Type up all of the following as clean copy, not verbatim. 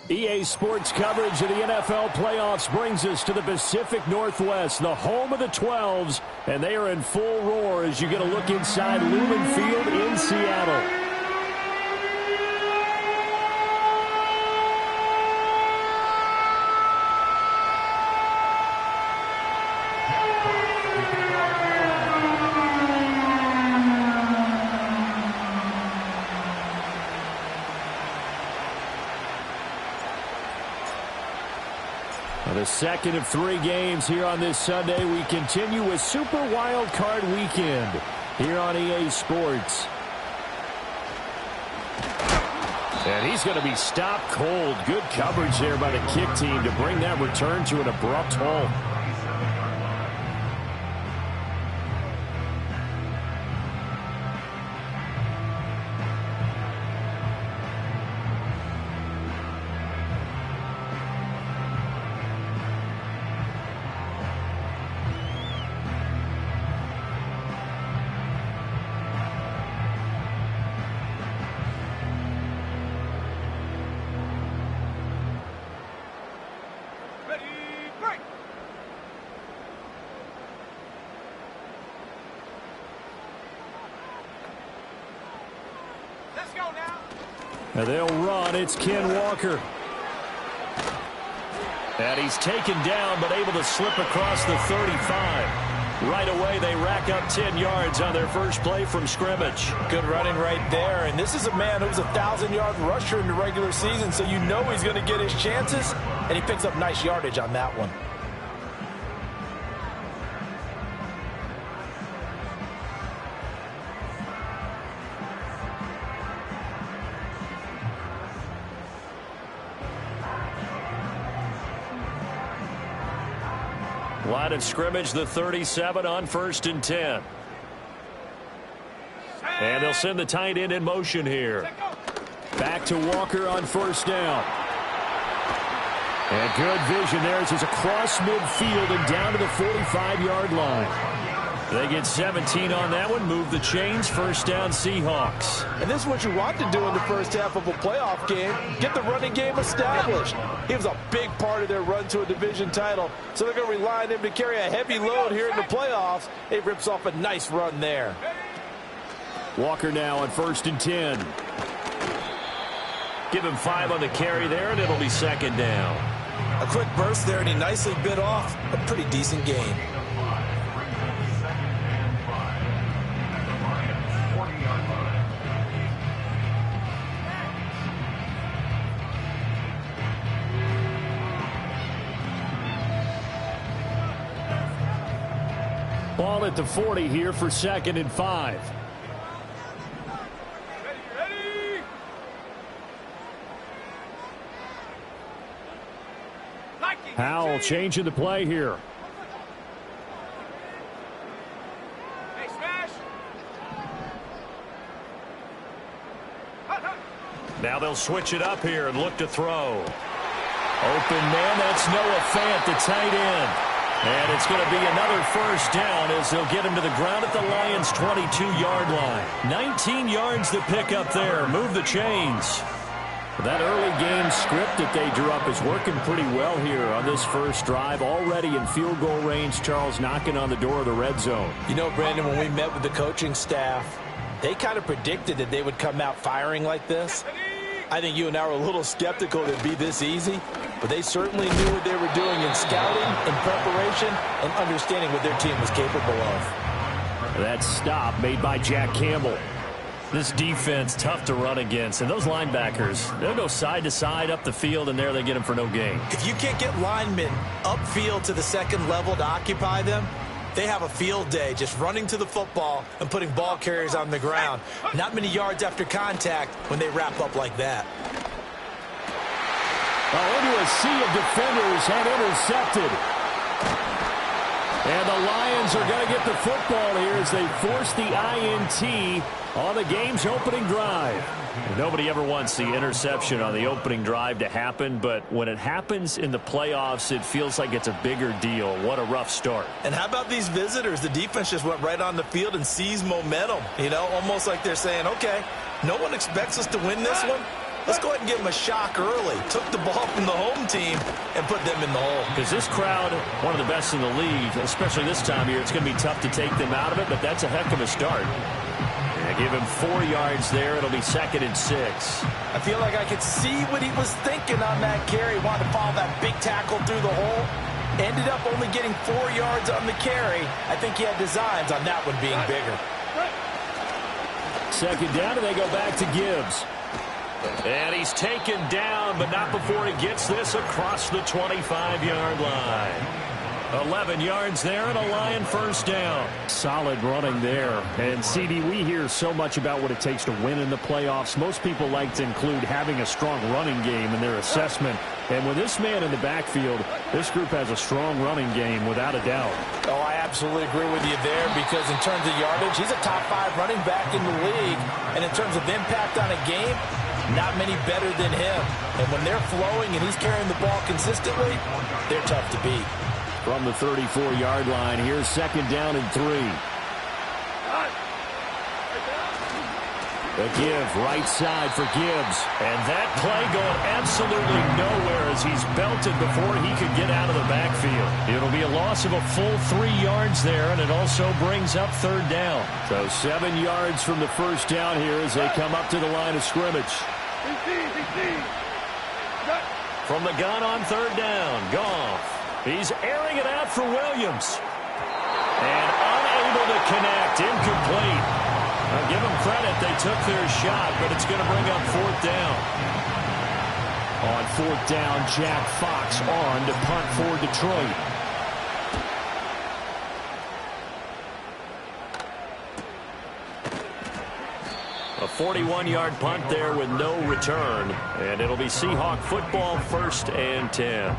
EA Sports coverage of the NFL playoffs brings us to the Pacific Northwest, the home of the 12s, and they are in full roar as you get a look inside Lumen Field in Seattle. The second of 3 games here on this Sunday. We continue with Super Wild Card Weekend here on EA Sports. And he's going to be stopped cold. Good coverage there by the kick team to bring that return to an abrupt halt. And they'll run. It's Ken Walker. And he's taken down, but able to slip across the 35. Right away, they rack up 10 yards on their first play from scrimmage. Good running right there. And this is a man who's a 1,000-yard rusher in the regular season, so you know he's going to get his chances. And he picks up nice yardage on that one. Line of scrimmage, the 37 on 1st and 10. And they'll send the tight end in motion here. Back to Walker on 1st down. And good vision there as he's across midfield and down to the 45-yard line. They get 17 on that one, move the chains, 1st down Seahawks. And this is what you want to do in the first half of a playoff game, get the running game established. He was a big part of their run to a division title, so they're going to rely on him to carry a heavy load here in the playoffs. He rips off a nice run there. Walker now on 1st and 10. Give him 5 on the carry there, and it'll be 2nd down. A quick burst there, and he nicely bit off a pretty decent gain. Ball at the 40 here for 2nd and 5. Ready. Howell changing the play here. Hey, smash. Now they'll switch it up here and look to throw. Open man, that's Noah Fant, the tight end. And it's going to be another 1st down as they'll get him to the ground at the Lions' 22-yard line. 19 yards to pick up there. Move the chains. That early game script that they drew up is working pretty well here on this first drive. Already in field goal range, Charles knocking on the door of the red zone. You know, Brandon, when we met with the coaching staff, they kind of predicted that they would come out firing like this. I think you and I were a little skeptical that it'd be this easy, but they certainly knew what they were doing in scouting, in preparation, and understanding what their team was capable of. That stop made by Jack Campbell. This defense tough to run against, and those linebackers, they'll go side to side up the field, and there they get them for no gain. If you can't get linemen upfield to the 2nd level to occupy them, they have a field day just running to the football and putting ball carriers on the ground. Not many yards after contact when they wrap up like that. Into a sea of defenders and intercepted. And the Lions are going to get the football here as they force the INT on the game's opening drive. Nobody ever wants the interception on the opening drive to happen, but when it happens in the playoffs, it feels like it's a bigger deal. What a rough start. And how about these visitors? The defense just went right on the field and seized momentum. You know, almost like they're saying, okay, No one expects us to win this one. Let's go ahead and give them a shock early. Took the ball from the home team and put them in the hole. Because this crowd, one of the best in the league, especially this time of year, it's going to be tough to take them out of it, but that's a heck of a start. And give him 4 yards there. It'll be 2nd and 6. I feel like I could see what he was thinking on that carry. Wanted to follow that big tackle through the hole. Ended up only getting 4 yards on the carry. I think he had designs on that one being bigger. 2nd down, and they go back to Gibbs. And he's taken down, but not before he gets this across the 25-yard line. 11 yards there and a Lion first down. Solid running there. And, CD, we hear so much about what it takes to win in the playoffs. Most people like to include having a strong running game in their assessment. And with this man in the backfield, this group has a strong running game without a doubt. Oh, I absolutely agree with you there because in terms of yardage, he's a top 5 running back in the league. And in terms of impact on a game, not many better than him. And when they're flowing and he's carrying the ball consistently, they're tough to beat. From the 34-yard line, here's 2nd down and 3. A give, right side for Gibbs. And that play going absolutely nowhere as he's belted before he could get out of the backfield. It'll be a loss of a full 3 yards there, and it also brings up 3rd down. So 7 yards from the first down here as they come up to the line of scrimmage. From the gun on 3rd down, Goff. He's airing it out for Williams. And unable to connect, incomplete. Now give them credit, they took their shot, but it's going to bring up 4th down. On 4th down, Jack Fox on to punt for Detroit. A 41-yard punt there with no return. And it'll be Seahawk football, 1st and 10.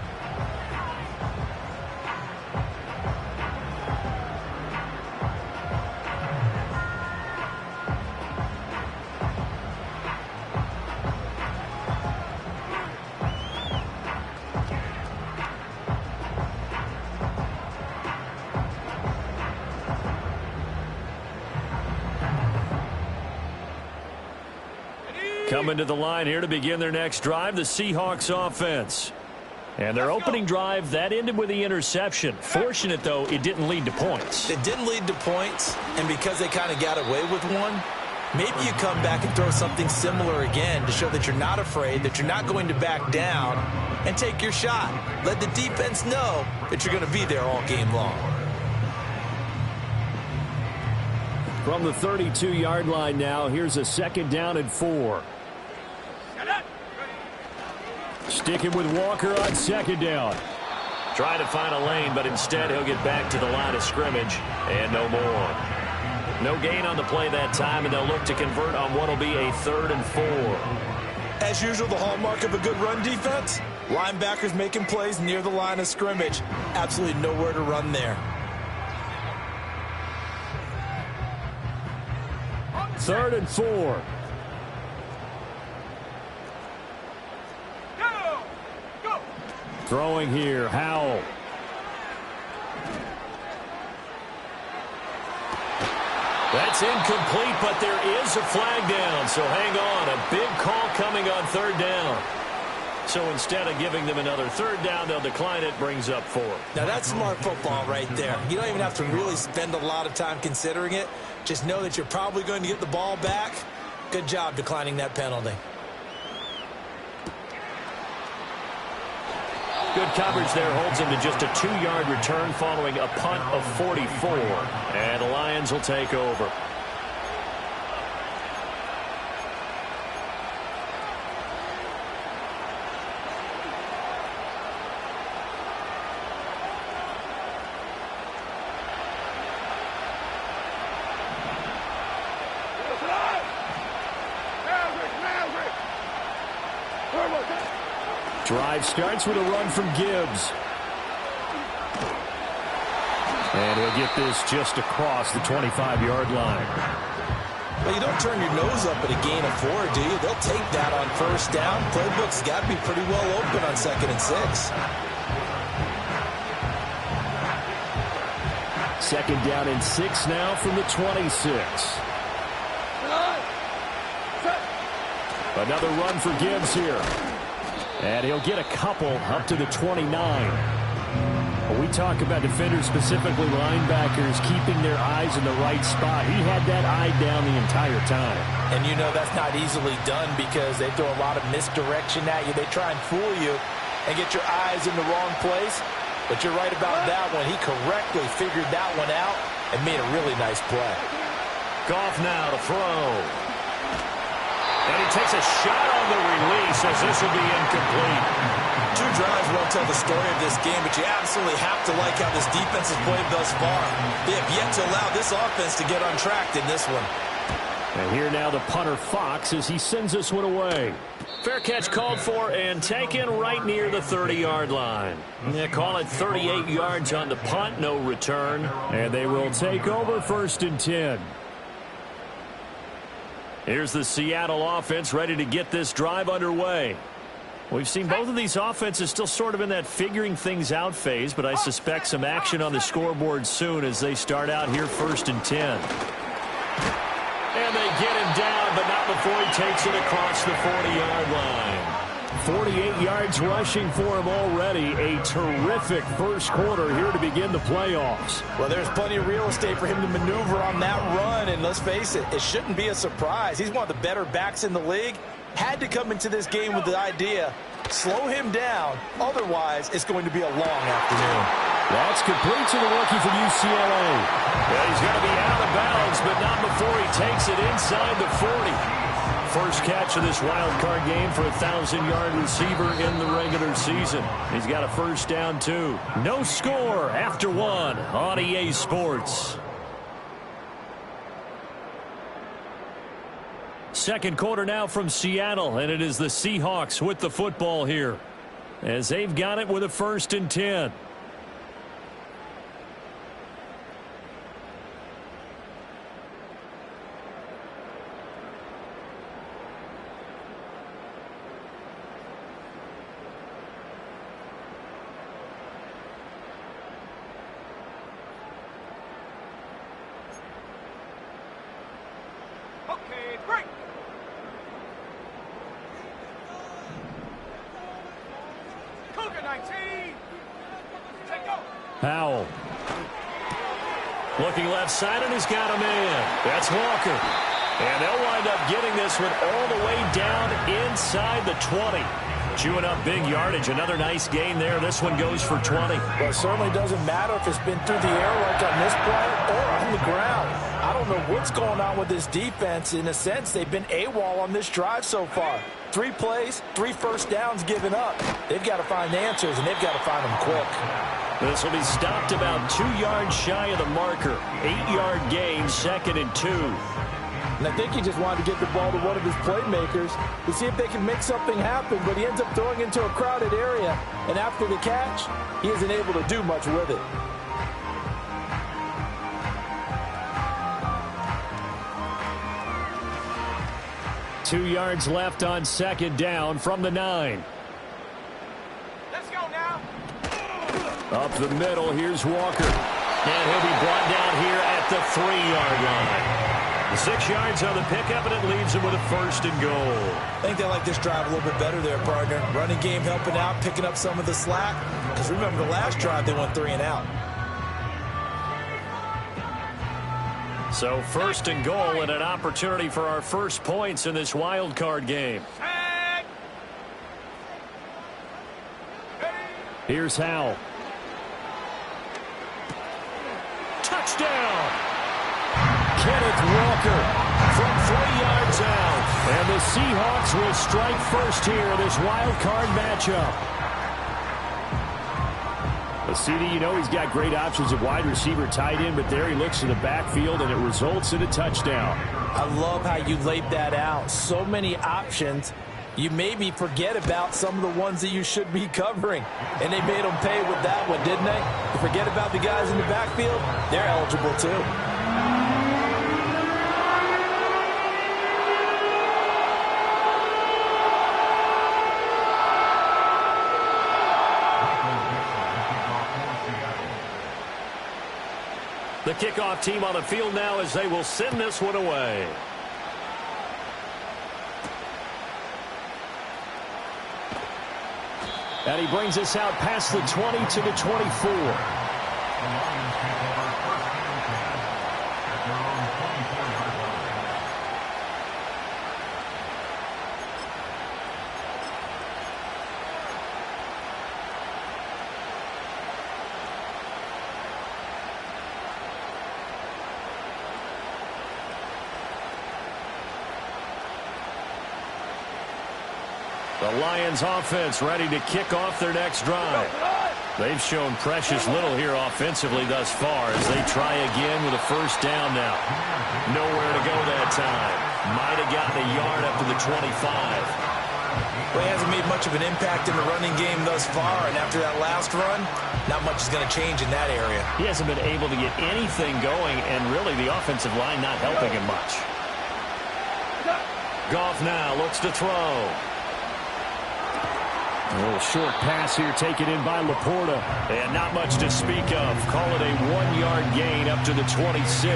Coming to the line here to begin their next drive, the Seahawks offense. And their opening drive, that ended with the interception. Fortunate, though, it didn't lead to points. It didn't lead to points, and because they kind of got away with one, maybe you come back and throw something similar again to show that you're not afraid, that you're not going to back down, and take your shot. Let the defense know that you're going to be there all game long. From the 32-yard line now, here's a 2nd down and 4. Sticking with Walker on 2nd down. Trying to find a lane, but instead he'll get back to the line of scrimmage. And no more. No gain on the play that time, and they'll look to convert on what will be a 3rd and 4. As usual, the hallmark of a good run defense, linebackers making plays near the line of scrimmage. Absolutely nowhere to run there. 3rd and 4. Go! Throwing here, Howell. That's incomplete, but there is a flag down, so hang on. A big call coming on 3rd down. So instead of giving them another 3rd down, they'll decline it, brings up 4. Now that's smart football right there. You don't even have to really spend a lot of time considering it. Just know that you're probably going to get the ball back. Good job declining that penalty. Good coverage there holds him to just a 2-yard return following a punt of 44. And the Lions will take over. Drive starts with a run from Gibbs. And he'll get this just across the 25-yard line. Well, you don't turn your nose up at a gain of 4, do you? They'll take that on 1st down. Playbook's got to be pretty well open on 2nd and 6. 2nd down and 6 now from the 26. Another run for Gibbs here. And he'll get a couple up to the 29. When we talk about defenders, specifically linebackers, keeping their eyes in the right spot, he had that eye down the entire time. And you know that's not easily done because they throw a lot of misdirection at you. They try and fool you and get your eyes in the wrong place. But you're right about that one. He correctly figured that one out and made a really nice play. Goff now to throw. And he takes a shot on the release as this will be incomplete. 2 drives won't tell the story of this game, but you absolutely have to like how this defense has played thus far. They have yet to allow this offense to get untracked in this one. And here now the punter Fox as he sends this one away. Fair catch called for and taken right near the 30-yard line. They call it 38 yards on the punt, no return. And they will take over 1st and 10. Here's the Seattle offense ready to get this drive underway. We've seen both of these offenses still sort of in that figuring things out phase, but I suspect some action on the scoreboard soon as they start out here 1st and 10. And they get him down, but not before he takes it across the 40-yard line. 48 yards rushing for him already. A terrific first quarter here to begin the playoffs. Well, there's plenty of real estate for him to maneuver on that run, and let's face it, it shouldn't be a surprise. He's one of the better backs in the league. Had to come into this game with the idea, slow him down, otherwise it's going to be a long afternoon. That's complete to the rookie from UCLA. Well, he's going to be out of bounds, but not before he takes it inside the 40. First catch of this wild card game for a 1,000-yard receiver in the regular season. He's got a first down, too. No score after 1 on EA Sports. Second quarter now from Seattle, and it is the Seahawks with the football here as they've got it with a 1st and 10. Okay, break. Cougar 19. Take go. Powell. Looking left side, and he's got a man. That's Walker. And they'll wind up getting this one all the way down inside the 20. Chewing up big yardage. Another nice gain there. This one goes for 20. Well, it certainly doesn't matter if it's been through the air like on this play or on the ground. I don't know what's going on with this defense. In a sense, they've been AWOL on this drive so far. 3 plays, 3 first downs given up. They've got to find answers, and they've got to find them quick. This will be stopped about 2 yards shy of the marker. 8-yard gain, 2nd and 2. And I think he just wanted to get the ball to one of his playmakers to see if they can make something happen, but he ends up throwing into a crowded area, and after the catch, he isn't able to do much with it. Two yards left on 2nd down from the 9. Let's go now. Up the middle, here's Walker. And he'll be brought down here at the 3-yard line. 6 yards on the pickup, and it leaves him with a 1st and goal. I think they like this drive a little bit better there, partner. Running game helping out, picking up some of the slack. Because remember, the last drive, they went 3 and out. So 1st and goal and an opportunity for our first points in this wild card game. Here's Howell. Touchdown! Kenneth Walker from 3 yards out. And the Seahawks will strike first here in this wild card matchup. CD, you know he's got great options at wide receiver, tight end, but there he looks to the backfield, and it results in a touchdown. I love how you laid that out. So many options. You maybe forget about some of the ones that you should be covering. And they made them pay with that one, didn't they? You forget about the guys in the backfield, they're eligible too. The kickoff team on the field now as they will send this one away. And he brings us out past the 20 to the 24. The Lions offense ready to kick off their next drive. They've shown precious little here offensively thus far as they try again with a first down now. Nowhere to go that time. Might have gotten a yard up to the 25. Well, he hasn't made much of an impact in the running game thus far, and after that last run, not much is going to change in that area. He hasn't been able to get anything going, and really the offensive line not helping him much. Goff now looks to throw. A little short pass here taken in by Laporta. And not much to speak of. Call it a 1-yard gain up to the 26.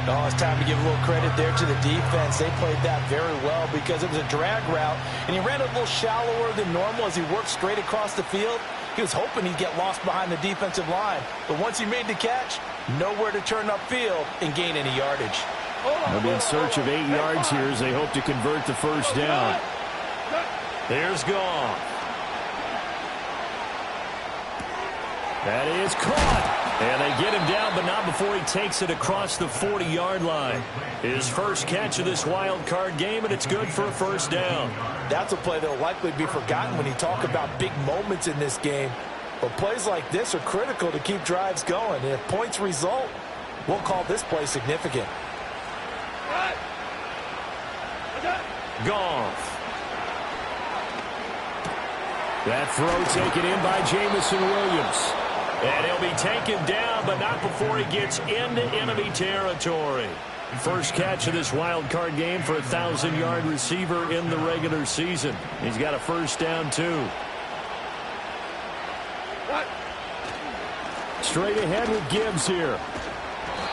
Oh, it's time to give a little credit there to the defense. They played that very well because it was a drag route, and he ran a little shallower than normal as he worked straight across the field. He was hoping he'd get lost behind the defensive line, but once he made the catch, nowhere to turn upfield and gain any yardage. They'll be in search of 8 yards here as they hope to convert the first down. There's Goff. That is caught. And they get him down, but not before he takes it across the 40-yard line. His first catch of this wild card game, and it's good for a first down. That's a play that will likely be forgotten when you talk about big moments in this game. But plays like this are critical to keep drives going. And if points result, we'll call this play significant. Goff. That throw taken in by Jamison Williams. And he'll be taken down, but not before he gets into enemy territory. First catch of this wild card game for a 1,000-yard receiver in the regular season. He's got a first down, too. Straight ahead with Gibbs here.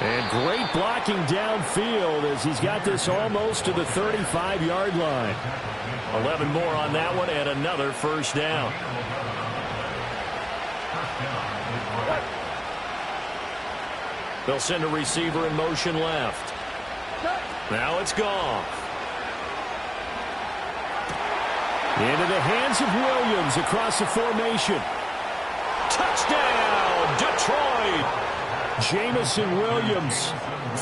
And great blocking downfield as he's got this almost to the 35-yard line. 11 more on that one and another first down. They'll send a receiver in motion left. Now it's Goff. Into the hands of Williams across the formation. Touchdown, Detroit! Jamison Williams,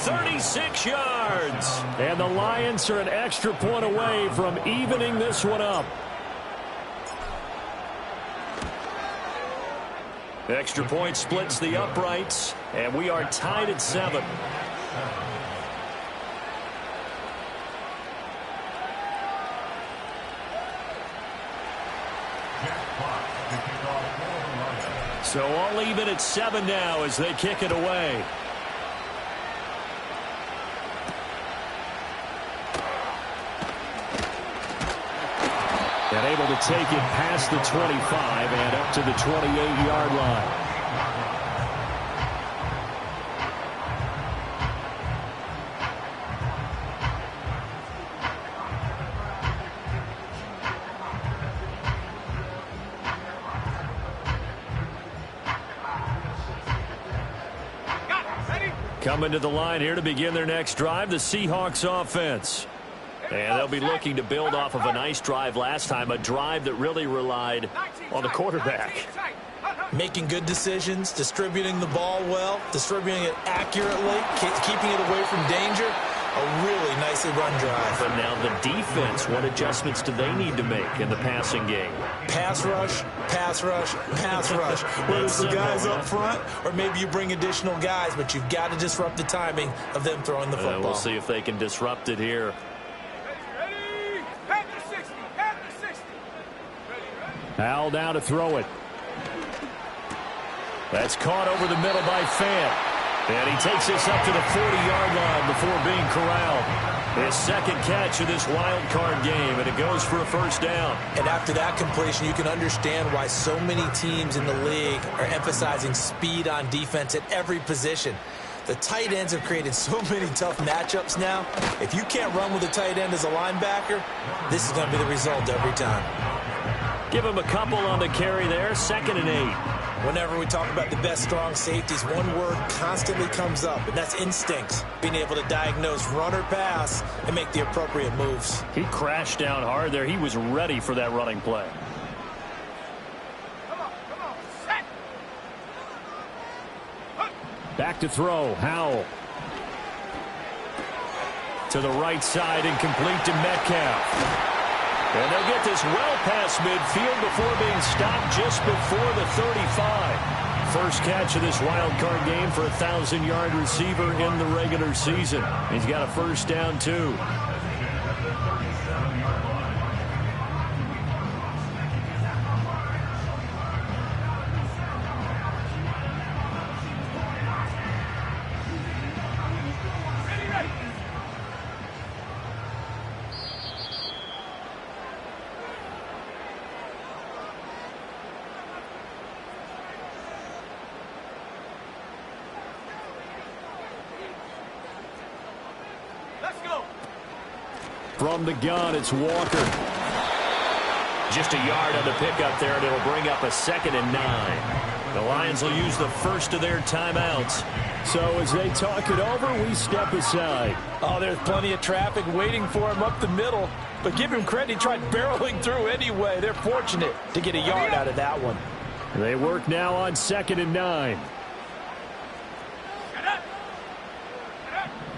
36 yards. And the Lions are an extra point away from evening this one up. Extra point splits the uprights, and we are tied at 7. So all even at 7 now as they kick it away. And able to take it past the 25 and up to the 28-yard line. Coming to the line here to begin their next drive, the Seahawks offense. And they'll be looking to build off of a nice drive last time, a drive that really relied on the quarterback. Making good decisions, distributing the ball well, distributing it accurately, keeping it away from danger. A really nicely run drive. But now the defense, what adjustments do they need to make in the passing game? Pass rush, pass rush, pass rush. Whether it's the guys up front or maybe you bring additional guys, but you've got to disrupt the timing of them throwing the football. We'll see if they can disrupt it here. Ready? At the 60. At the 60. Hal now to throw it. That's caught over the middle by Fant. And he takes this up to the 40-yard line before being corralled. His second catch of this wild card game, and it goes for a first down. And after that completion, you can understand why so many teams in the league are emphasizing speed on defense at every position. The tight ends have created so many tough matchups now. If you can't run with a tight end as a linebacker, this is going to be the result every time. Give him a couple on the carry there. 2nd and 8. Whenever we talk about the best strong safeties, one word constantly comes up, and that's instincts. Being able to diagnose run or pass and make the appropriate moves. He crashed down hard there. He was ready for that running play. Come on, set. Back to throw. Howell. To the right side and complete to Metcalf. And they'll get this well past midfield before being stopped just before the 35. First catch of this wild card game for a 1,000-yard receiver in the regular season. He's got a first down, too. Let's go. From the gun, it's Walker. Just a yard on the pickup there, and it'll bring up a 2nd and 9. The Lions will use the first of their timeouts. So as they talk it over, we step aside. Oh, there's plenty of traffic waiting for him up the middle. But give him credit, he tried barreling through anyway. They're fortunate to get a yard out of that one. They work now on 2nd and 9.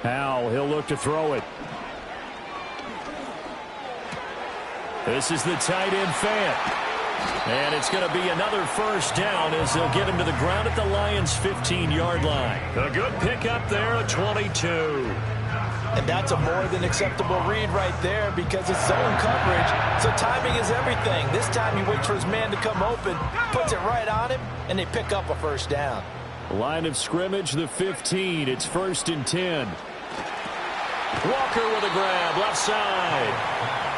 Howell, he'll look to throw it. This is the tight end Fant. And it's going to be another first down as they'll get him to the ground at the Lions' 15-yard line. A good pickup there at 22. And that's a more than acceptable read right there because it's zone coverage, so timing is everything. This time he waits for his man to come open, puts it right on him, and they pick up a first down. Line of scrimmage, the 15. It's 1st and 10. Walker with a grab, left side.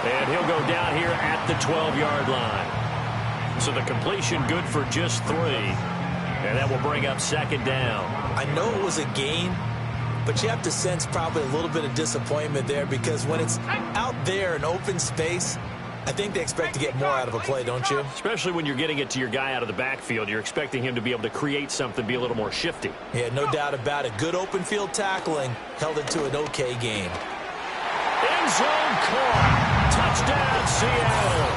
And he'll go down here at the 12-yard line. So the completion good for just 3. And that will bring up 2nd down. I know it was a gain, but you have to sense probably a little bit of disappointment there because when it's out there in open space, I think they expect to get more out of a play, don't you? Especially when you're getting it to your guy out of the backfield. You're expecting him to be able to create something, be a little more shifty. Yeah, no doubt about it. Good open field tackling held it to an okay game. End zone caught. Touchdown, Seattle.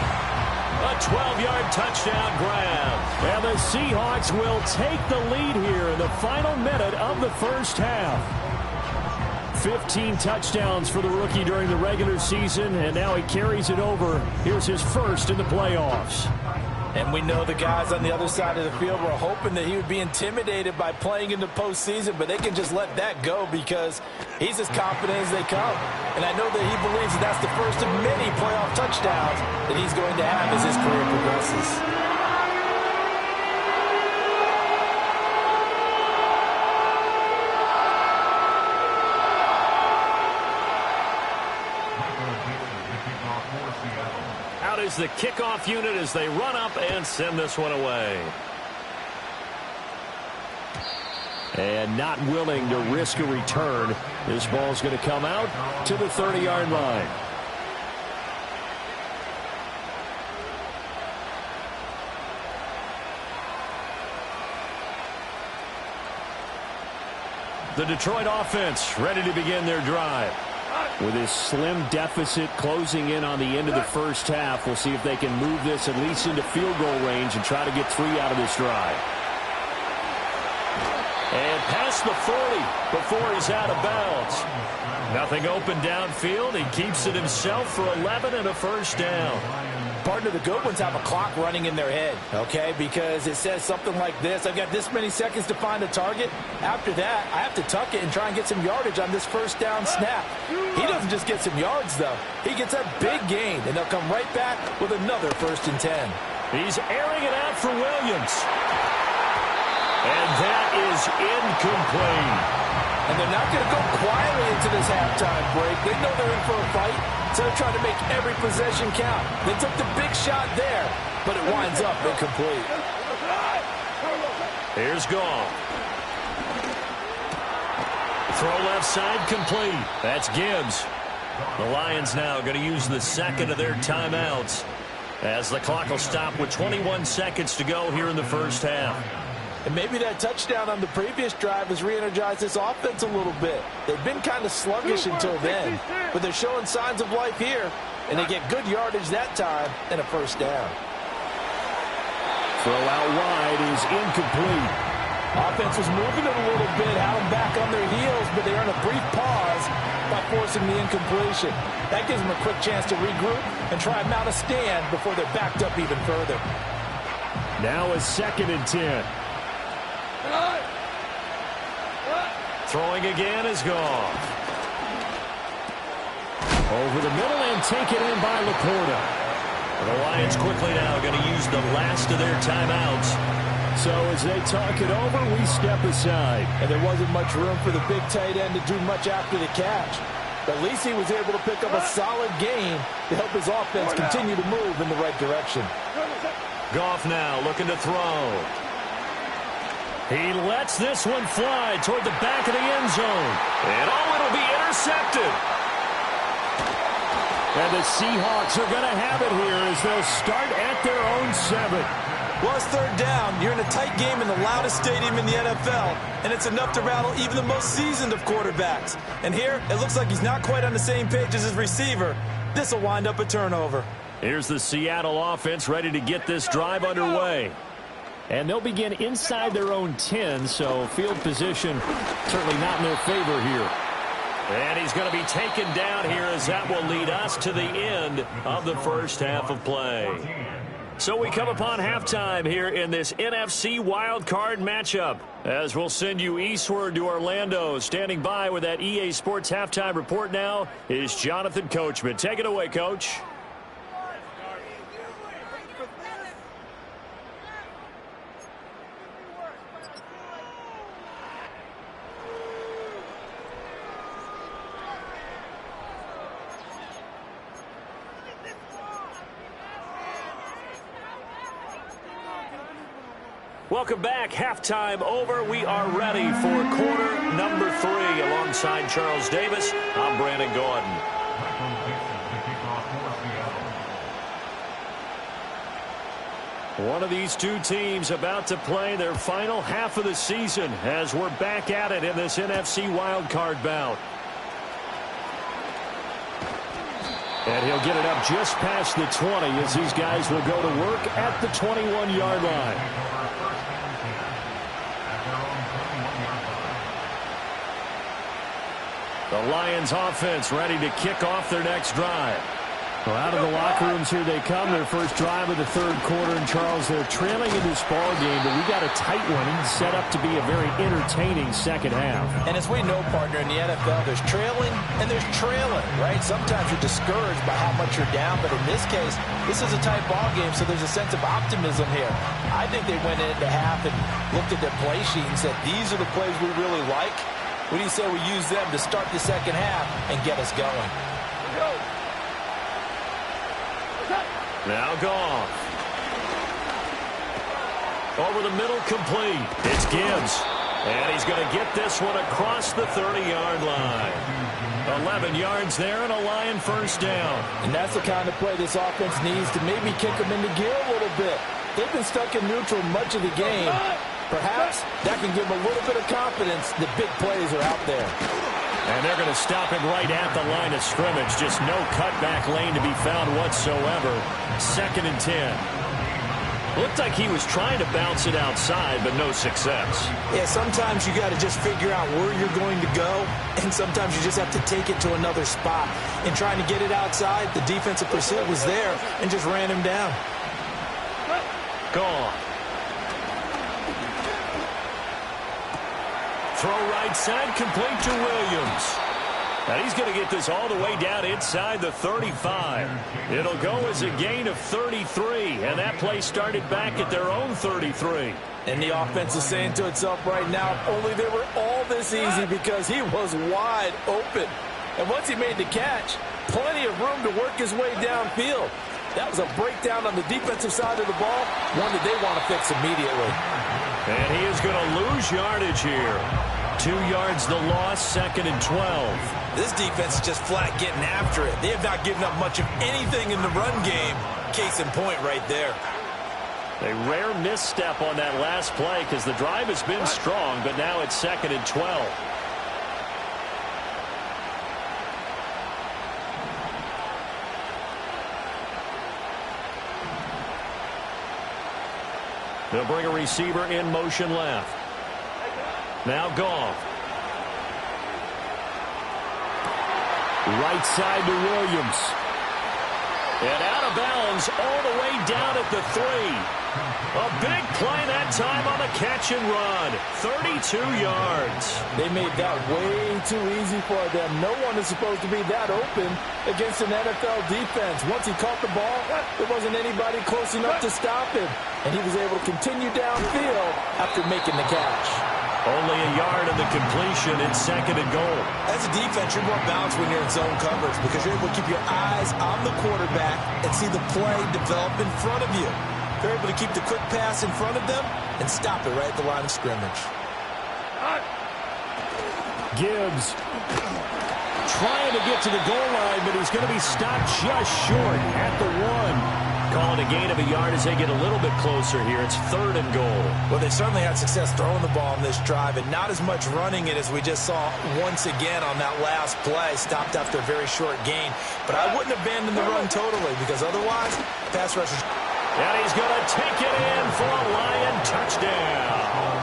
A 12-yard touchdown grab. And the Seahawks will take the lead here in the final minute of the first half. 15 touchdowns for the rookie during the regular season, and now he carries it over. Here's his first in the playoffs. And we know the guys on the other side of the field were hoping that he would be intimidated by playing in the postseason, but they can just let that go because he's as confident as they come. And I know that he believes that that's the first of many playoff touchdowns that he's going to have as his career progresses. Out is the kickoff unit as they run up and send this one away. And not willing to risk a return. This ball's going to come out to the 30-yard line. The Detroit offense ready to begin their drive. With his slim deficit closing in on the end of the first half, we'll see if they can move this at least into field goal range and try to get 3 out of this drive. And past the 40 before he's out of bounds. Nothing open downfield. He keeps it himself for 11 and a first down. Partner, the good ones have a clock running in their head, okay? Because it says something like this. I've got this many seconds to find a target. After that, I have to tuck it and try and get some yardage on this first down snap. He doesn't just get some yards, though. He gets a big gain, and they'll come right back with another 1st and 10. He's airing it out for Williams. And that is incomplete. And they're not going to go quietly into this halftime break. They know they're in for a fight, so they're trying to make every possession count. They took the big shot there, but it winds up incomplete. Here's Goff. Throw left side complete. That's Gibbs. The Lions now going to use the second of their timeouts As the clock will stop with 21 seconds to go here in the first half. And maybe that touchdown on the previous drive has re-energized this offense a little bit. They've been kind of sluggish until then, but they're showing signs of life here, and they get good yardage that time and a first down. Throw out wide is incomplete. Offense was moving it a little bit, had them back on their heels, but they earn a brief pause by forcing the incompletion. That gives them a quick chance to regroup and try and mount a stand before they're backed up even further. Now a 2nd and 10. Throwing again is gone. Over the middle and taken in by Laporta. The Lions quickly now going to use the last of their timeouts. So as they talk it over, we step aside. And there wasn't much room for the big tight end to do much after the catch. But at least he was able to pick up a solid gain to help his offense continue to move in the right direction. Goff now looking to throw. He lets this one fly toward the back of the end zone. And it'll be intercepted. And the Seahawks are going to have it here as they'll start at their own 7. Well, it's third down. You're in a tight game in the loudest stadium in the NFL, and it's enough to rattle even the most seasoned of quarterbacks. And here, it looks like he's not quite on the same page as his receiver. This will wind up a turnover. Here's the Seattle offense ready to get this drive underway. And they'll begin inside their own 10, so field position certainly not in their favor here. And he's going to be taken down here as that will lead us to the end of the first half of play. So we come upon halftime here in this NFC wildcard matchup. As we'll send you eastward to Orlando. Standing by with that EA Sports halftime report now is Jonathan Coachman. Take it away, Coach. Welcome back. Halftime over. We are ready for quarter number 3. Alongside Charles Davis, I'm Brandon Gordon. One of these two teams about to play their final half of the season as we're back at it in this NFC wildcard bout. And he'll get it up just past the 20 as these guys will go to work at the 21-yard line. The Lions offense ready to kick off their next drive. Well, out of the locker rooms here they come. Their first drive of the third quarter. And, Charles, they're trailing in this ball game, but we got a tight one set up to be a very entertaining second half. And as we know, partner, in the NFL, there's trailing and there's trailing, right? Sometimes you're discouraged by how much you're down, but in this case, this is a tight ball game, so there's a sense of optimism here. I think they went into half and looked at their play sheet and said, these are the plays we really like. What do you say we use them to start the second half and get us going? Now Goff. Over the middle, complete. It's Gibbs. And he's going to get this one across the 30-yard line. 11 yards there and a Lion first down. And that's the kind of play this offense needs to maybe kick them into gear a little bit. They've been stuck in neutral much of the game. Perhaps that can give them a little bit of confidence that big plays are out there. And they're going to stop him right at the line of scrimmage. Just no cutback lane to be found whatsoever. 2nd and 10. Looked like he was trying to bounce it outside, but no success. Yeah, sometimes you got to just figure out where you're going to go, and sometimes you just have to take it to another spot. In trying to get it outside, the defensive pursuit was there and just ran him down. Gone. Throw right side, complete to Williams. And he's going to get this all the way down inside the 35. It'll go as a gain of 33, and that play started back at their own 33. And the offense is saying to itself right now, if only they were all this easy, because he was wide open. And once he made the catch, plenty of room to work his way downfield. That was a breakdown on the defensive side of the ball, one that they want to fix immediately. And he is going to lose yardage here. 2 yards the loss, 2nd and 12. This defense is just flat getting after it. They have not given up much of anything in the run game. Case in point right there. A rare misstep on that last play because the drive has been strong, but now it's 2nd and 12. They'll bring a receiver in motion left. Now Goff. Right side to Williams. And out of bounds all the way down at the 3. A big play that time on the catch and run. 32 yards. They made that way too easy for them. No one is supposed to be that open against an NFL defense. Once he caught the ball, there wasn't anybody close enough to stop him. And he was able to continue downfield after making the catch. Only a yard in the completion. It's 2nd and goal. As a defense, you're more balanced when you're in zone coverage because you're able to keep your eyes on the quarterback and see the play develop in front of you. They're able to keep the quick pass in front of them and stop it right at the line of scrimmage. Gibbs trying to get to the goal line, but he's going to be stopped just short at the 1. Calling a gain of a yard as they get a little bit closer here. It's 3rd and goal. Well, they certainly had success throwing the ball on this drive and not as much running it as we just saw once again on that last play. Stopped after a very short gain. But I wouldn't abandon the run totally because otherwise, pass rushers. And he's going to take it in for a Lion touchdown.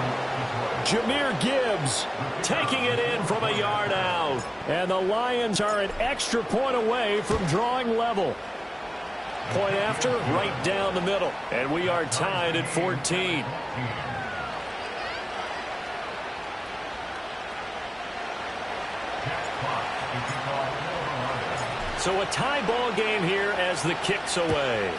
Jahmyr Gibbs taking it in from a yard out. And the Lions are an extra point away from drawing level. Point after, right down the middle. And we are tied at 14. So a tie ball game here as the kick's away.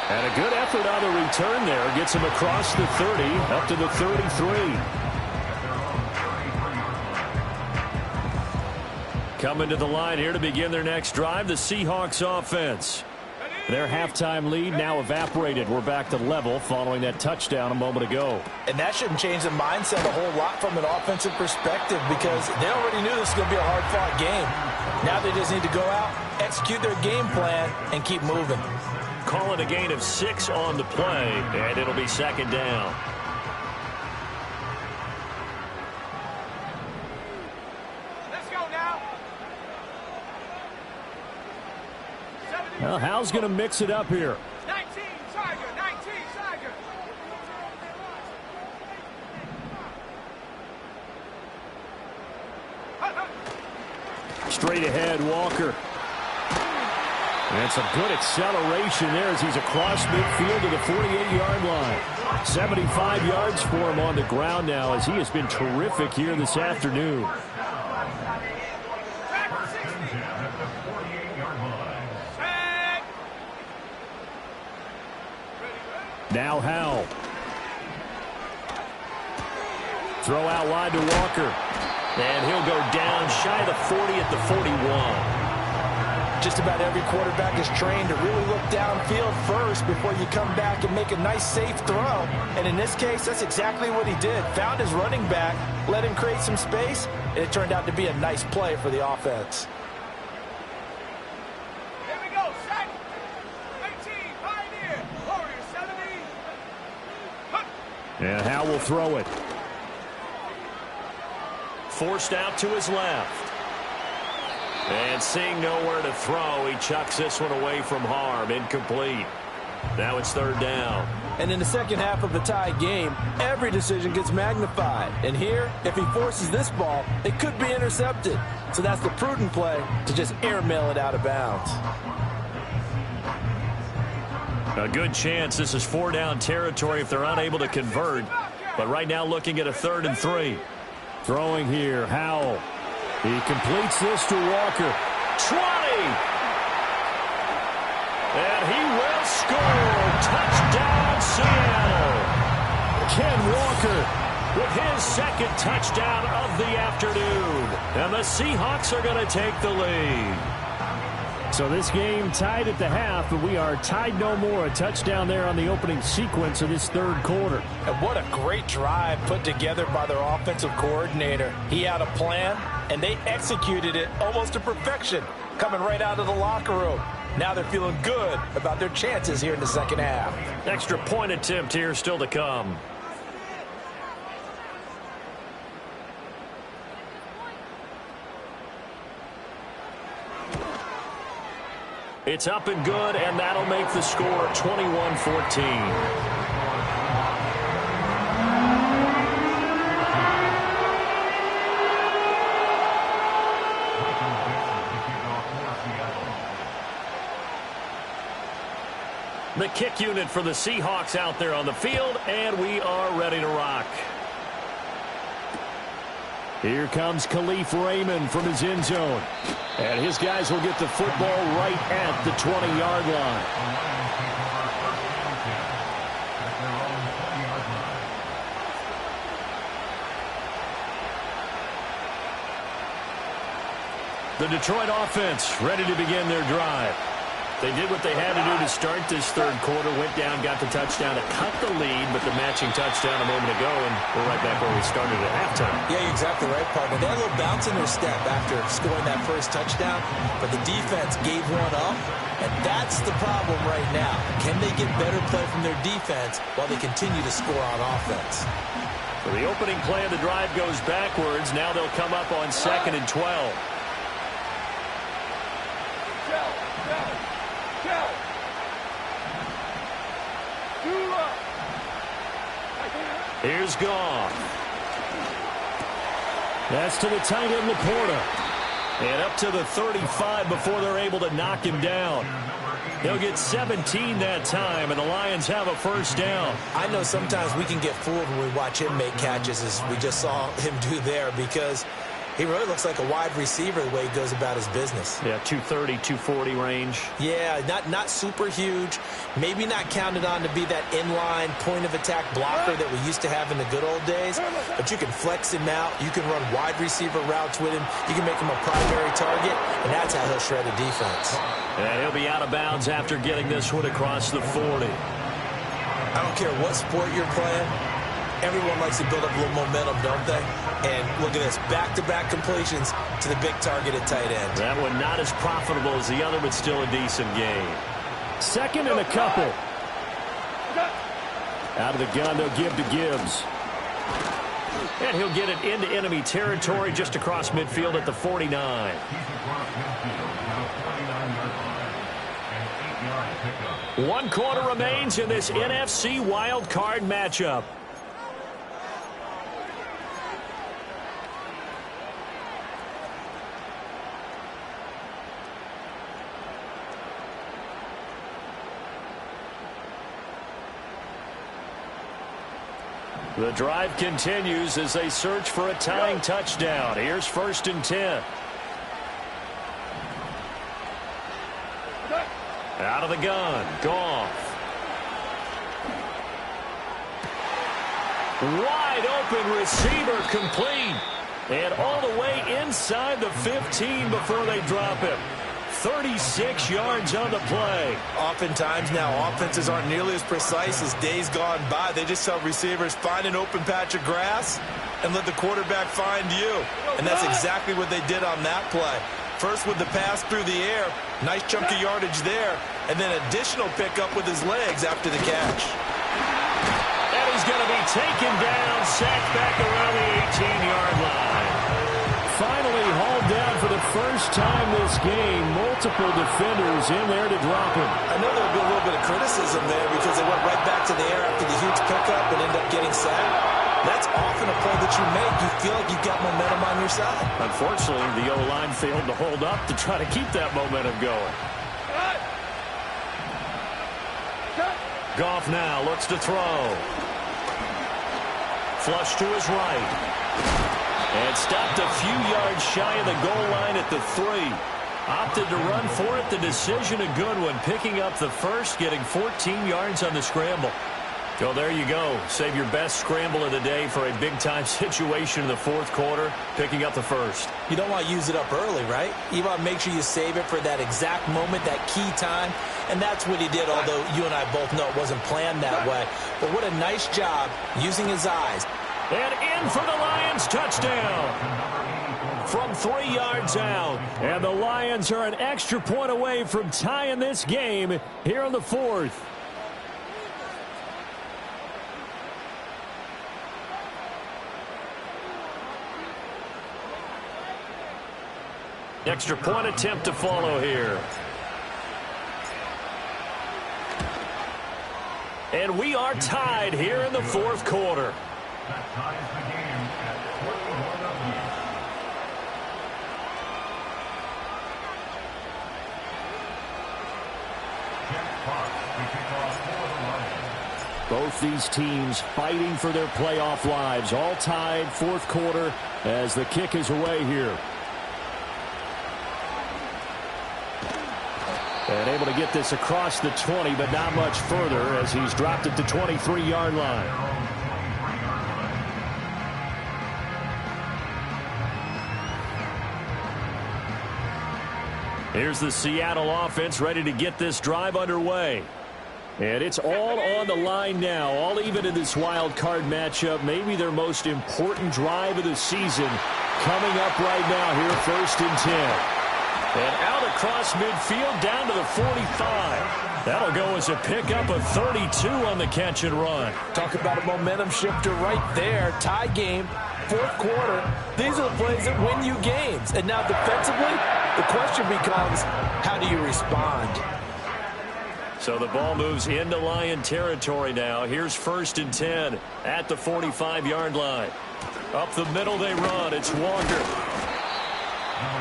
And a good effort on the return there. Gets him across the 30, up to the 33. Coming to the line here to begin their next drive, the Seahawks offense. Their halftime lead now evaporated. We're back to level following that touchdown a moment ago. And that shouldn't change the mindset a whole lot from an offensive perspective because they already knew this was going to be a hard-fought game. Now they just need to go out, execute their game plan, and keep moving. Call it a gain of 6 on the play, and it'll be 2nd down. Well, Hal's going to mix it up here. 19, Tiger, 19, Tiger. Straight ahead, Walker. And some good acceleration there as he's across midfield to the 48-yard line. 75 yards for him on the ground now as he has been terrific here this afternoon. Now Hal. Throw out wide to Walker. And he'll go down shy of the 40 at the 41. Just about every quarterback is trained to really look downfield first before you come back and make a nice, safe throw. And in this case, that's exactly what he did. Found his running back, let him create some space, and it turned out to be a nice play for the offense. Here we go, set. 19, Pioneer, Warrior 70. And Hal will throw it. Forced out to his left. And seeing nowhere to throw, he chucks this one away from harm. Incomplete. Now it's 3rd down. And in the second half of the tie game, every decision gets magnified. And here, if he forces this ball, it could be intercepted. So that's the prudent play to just airmail it out of bounds. A good chance this is 4-down territory if they're unable to convert. But right now looking at a 3rd and 3. Throwing here, Howell. He completes this to Walker. 20! And he will score. Touchdown, Seattle. Ken Walker with his 2nd touchdown of the afternoon. And the Seahawks are going to take the lead. So this game tied at the half, but we are tied no more. A touchdown there on the opening sequence of this third quarter. And what a great drive put together by their offensive coordinator. He had a plan, and they executed it almost to perfection, coming right out of the locker room. Now they're feeling good about their chances here in the second half. Extra point attempt here still to come. It's up and good, and that'll make the score 21-14. The kick unit for the Seahawks out there on the field, and we are ready to rock. Here comes Khalif Raymond from his end zone. And his guys will get the football right at the 20-yard line. The Detroit offense ready to begin their drive. They did what they had to do to start this third quarter, went down, got the touchdown to cut the lead, but the matching touchdown a moment ago, and we're right back where we started at halftime. Yeah, you're exactly right, partner. They had a little bounce in their step after scoring that first touchdown, but the defense gave one up, and that's the problem right now. Can they get better play from their defense while they continue to score on offense? So the opening play of the drive goes backwards. Now they'll come up on 2nd and 12. Here's Goff. That's to the tight end, Laporta. And up to the 35 before they're able to knock him down. He'll get 17 that time, and the Lions have a first down. I know sometimes we can get fooled when we watch him make catches, as we just saw him do there, because he really looks like a wide receiver the way he goes about his business. Yeah, 230, 240 range. Yeah, not super huge. Maybe not counted on to be that inline point-of-attack blocker that we used to have in the good old days. But you can flex him out. You can run wide receiver routes with him. You can make him a primary target, and that's how he'll shred a defense. And he'll be out of bounds after getting this one across the 40. I don't care what sport you're playing. Everyone likes to build up a little momentum, don't they? And look at this, back-to-back completions to the big target at tight end. That one not as profitable as the other, but still a decent game. 2nd and a couple. Out of the gun, they'll give to Gibbs. And he'll get it into enemy territory just across midfield at the 49. One quarter remains in this NFC wild card matchup. The drive continues as they search for a tying touchdown. Here's 1st and 10. Out of the gun, Goff. Wide open receiver, complete. And all the way inside the 15 before they drop him. 36 yards on the play. Oftentimes now, offenses aren't nearly as precise as days gone by. They just tell receivers, find an open patch of grass and let the quarterback find you. And that's exactly what they did on that play. First with the pass through the air, nice chunk of yardage there, and then additional pickup with his legs after the catch. And he's going to be taken down, sacked back around the 18-yard line. Finally hauled down for the first time this game. Multiple defenders in there to drop him. I know there'll be a little bit of criticism there because they went right back to the air after the huge pickup and ended up getting sacked. That's often a play that you make. You feel like you've got momentum on your side. Unfortunately, the O-line failed to hold up to try to keep that momentum going. Goff now looks to throw. Flush to his right. And stopped a few yards shy of the goal line at the 3. Opted to run for it. The decision a good one. Picking up the first, getting 14 yards on the scramble. Well, there you go. Save your best scramble of the day for a big-time situation in the fourth quarter, picking up the first. You don't want to use it up early, right? You want to make sure you save it for that exact moment, that key time. And that's what he did, although you and I both know it wasn't planned that way. But what a nice job using his eyes. And in for the Lions, touchdown. From 3 yards out. And the Lions are an extra point away from tying this game here in the fourth. Extra point attempt to follow here. And we are tied here in the fourth quarter. That ties the game at 21 apiece. Jeff Fox to kick off for the Lions. Both these teams fighting for their playoff lives. All tied, fourth quarter, as the kick is away here. And able to get this across the 20, but not much further as he's dropped it to 23-yard line. Here's the Seattle offense ready to get this drive underway. And it's all on the line now, all even in this wild card matchup. Maybe their most important drive of the season coming up right now here, 1st and 10. And out across midfield down to the 45. That'll go as a pickup of 32 on the catch and run. Talk about a momentum shifter right there. Tie game, fourth quarter. These are the plays that win you games. And now defensively, the question becomes, how do you respond? So the ball moves into Lion territory now. Here's 1st and 10 at the 45-yard line. Up the middle they run. It's Walker.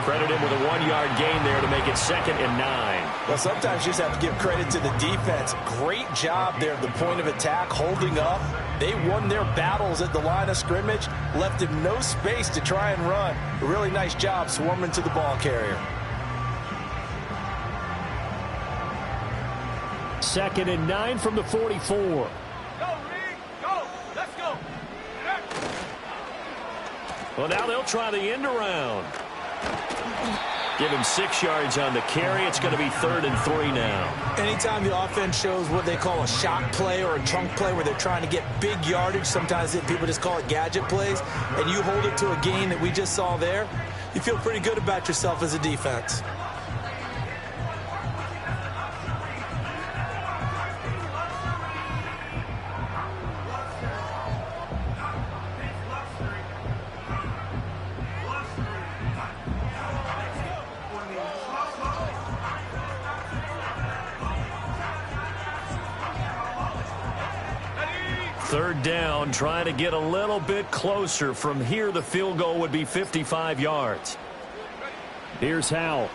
Credit him with a 1-yard gain there to make it 2nd and 9. Well, sometimes you just have to give credit to the defense. Great job there at the point of attack, holding up. They won their battles at the line of scrimmage, left him no space to try and run. A really nice job swarming to the ball carrier. 2nd and 9 from the 44. Go, Reed, go. Let's go. Well, now they'll try the end around. Give him 6 yards on the carry. It's going to be 3rd and 3 now. Anytime the offense shows what they call a shock play or a chunk play where they're trying to get big yardage, sometimes people just call it gadget plays, and you hold it to a gain that we just saw there, you feel pretty good about yourself as a defense. Third down, trying to get a little bit closer. From here, the field goal would be 55 yards. Here's Howell.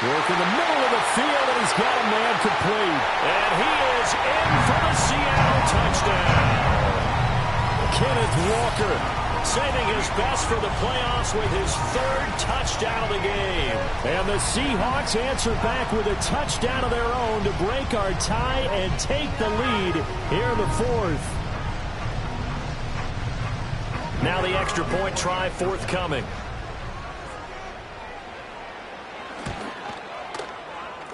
Working the middle of the field, and he's got a man complete. And he is in for the Seattle touchdown. Kenneth Walker saving his best for the playoffs with his 3rd touchdown of the game. And the Seahawks answer back with a touchdown of their own to break our tie and take the lead here in the 4th. Now the extra point try forthcoming.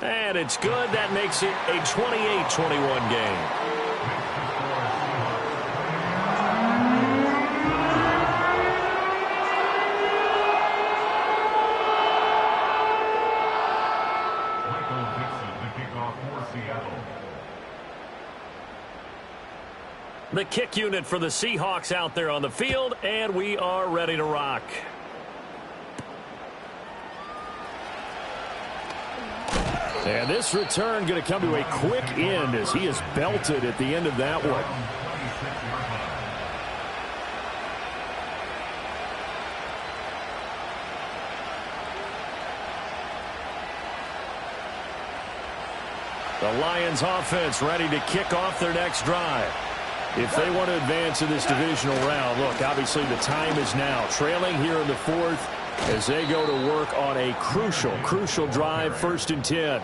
And it's good. That makes it a 28-21 game. The kick unit for the Seahawks out there on the field, and we are ready to rock. And this return going to come to a quick end as he is belted at the end of that one. The Lions offense ready to kick off their next drive. If they want to advance in this divisional round, look, obviously the time is now. Trailing here in the 4th as they go to work on a crucial drive, 1st and 10.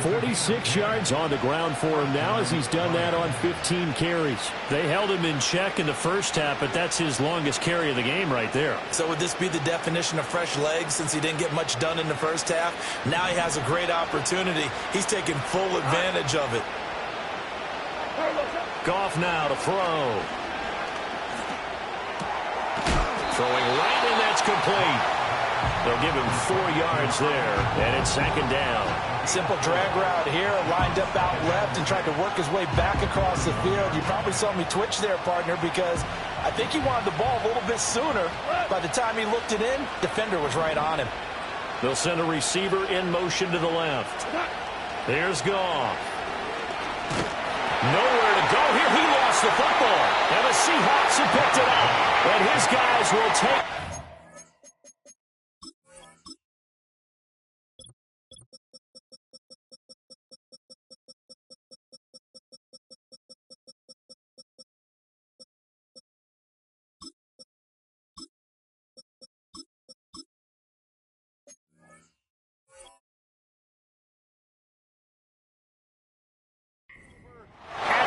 46 yards on the ground for him now as he's done that on 15 carries. They held him in check in the first half, but that's his longest carry of the game right there. So would this be the definition of fresh legs since he didn't get much done in the first half? Now he has a great opportunity. He's taking full advantage of it. Goff now to throw. Throwing right, and that's complete. They'll give him 4 yards there, and it's second down. Simple drag route here, lined up out left and tried to work his way back across the field. You probably saw me twitch there, partner, because I think he wanted the ball a little bit sooner. By the time he looked it in, defender was right on him. They'll send a receiver in motion to the left. There's Goff. Nowhere to go here. He lost the football, and the Seahawks have picked it up. And his guys will take...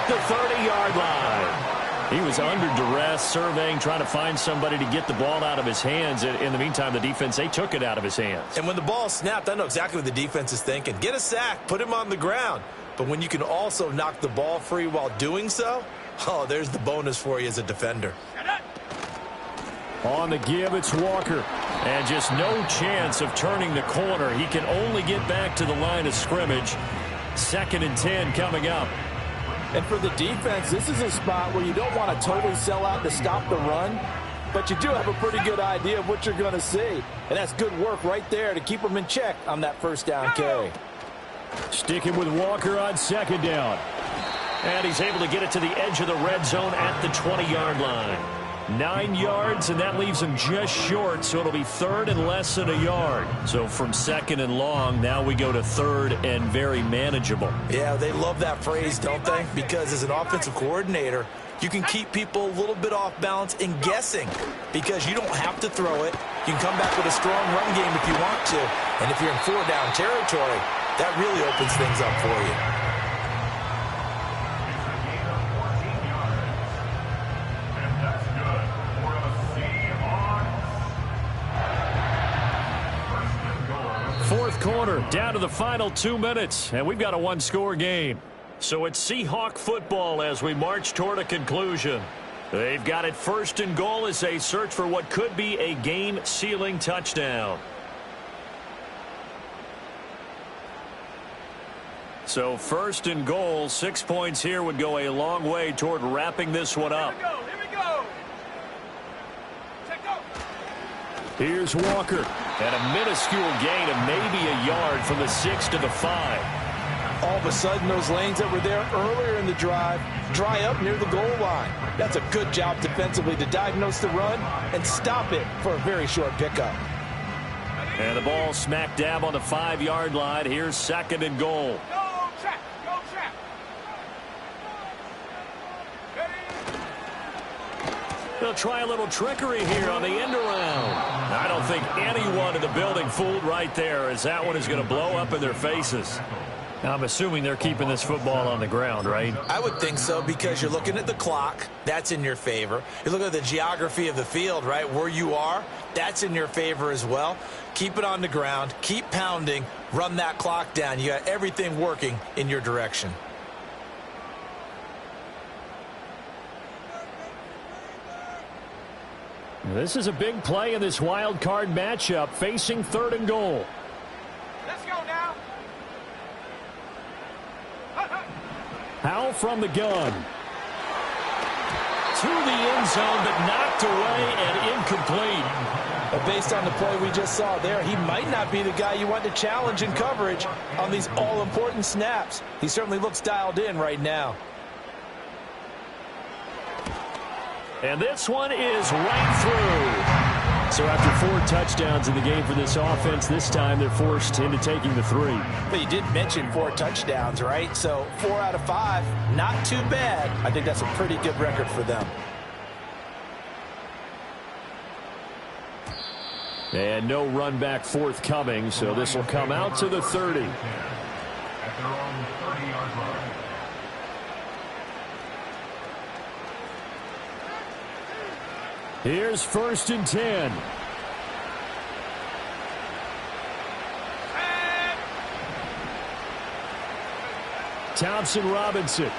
the 30-yard line. He was under duress, surveying, trying to find somebody to get the ball out of his hands. In the meantime, the defense, they took it out of his hands. And when the ball snapped, I know exactly what the defense is thinking. Get a sack, put him on the ground. But when you can also knock the ball free while doing so, oh, there's the bonus for you as a defender. On the give, it's Walker. And just no chance of turning the corner. He can only get back to the line of scrimmage. 2nd and 10 coming up. And for the defense, this is a spot where you don't want to totally sell out to stop the run, but you do have a pretty good idea of what you're going to see. And that's good work right there to keep them in check on that first down carry. Sticking with Walker on 2nd down. And he's able to get it to the edge of the red zone at the 20-yard line. 9 yards, and that leaves him just short, so it'll be 3rd and less than a yard. So from 2nd and long, now we go to 3rd and very manageable. Yeah, they love that phrase, don't they? Because as an offensive coordinator, you can keep people a little bit off balance and guessing because you don't have to throw it. You can come back with a strong run game if you want to. And if you're in 4-down territory, that really opens things up for you. Fourth quarter, down to the final 2 minutes, and we've got a one-score game. So it's Seahawk football as we march toward a conclusion. They've got it 1st and goal as they search for what could be a game-sealing touchdown. So 1st and goal, 6 points here would go a long way toward wrapping this one up. Here we go. Check go. Here's Walker. And a minuscule gain of maybe a yard from the 6 to the 5. All of a sudden, those lanes that were there earlier in the drive dry up near the goal line. That's a good job defensively to diagnose the run and stop it for a very short pickup. And the ball smack dab on the 5-yard line. Here's 2nd and goal. Go track. Go track. They'll try a little trickery here on the end around. I don't think anyone in the building fooled right there, as that one is going to blow up in their faces. Now, I'm assuming they're keeping this football on the ground, right? I would think so because you're looking at the clock. That's in your favor. You're looking at the geography of the field, right? Where you are, that's in your favor as well. Keep it on the ground. Keep pounding. Run that clock down. You got everything working in your direction. This is a big play in this wild card matchup, facing 3rd and goal. Let's go now. Howell from the gun. To the end zone, but knocked away and incomplete. But based on the play we just saw there, he might not be the guy you want to challenge in coverage on these all-important snaps. He certainly looks dialed in right now. And this one is right through. So after 4 touchdowns in the game for this offense, this time they're forced into taking the 3. But you did mention 4 touchdowns, right? So 4 out of 5, not too bad. I think that's a pretty good record for them. And no run back forthcoming, so this will come out to the 30. at their own 30-yard line. Here's 1st and 10. Thompson Robinson.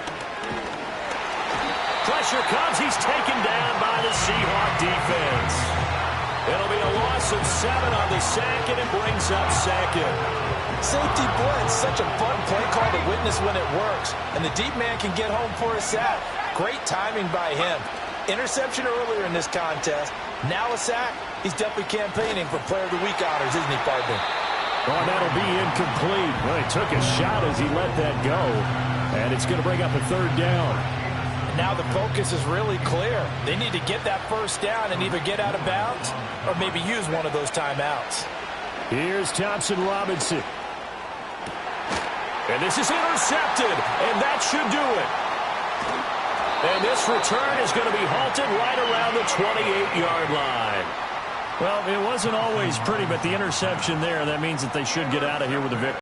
Pressure comes. He's taken down by the Seahawk defense. It'll be a loss of 7 on the sack, and it brings up 2nd. Safety blitz, such a fun play call to witness when it works. And the deep man can get home for a sack. Great timing by him. Interception earlier in this contest. Now a sack. He's definitely campaigning for Player of the Week honors, isn't he, partner? Oh, that'll be incomplete. Well, he took a shot as he let that go. And it's going to bring up a 3rd down. And now the focus is really clear. They need to get that 1st down and either get out of bounds or maybe use one of those timeouts. Here's Thompson Robinson. And this is intercepted, and that should do it. And this return is going to be halted right around the 28-yard line. Well, it wasn't always pretty, but the interception there, that means that they should get out of here with a victory.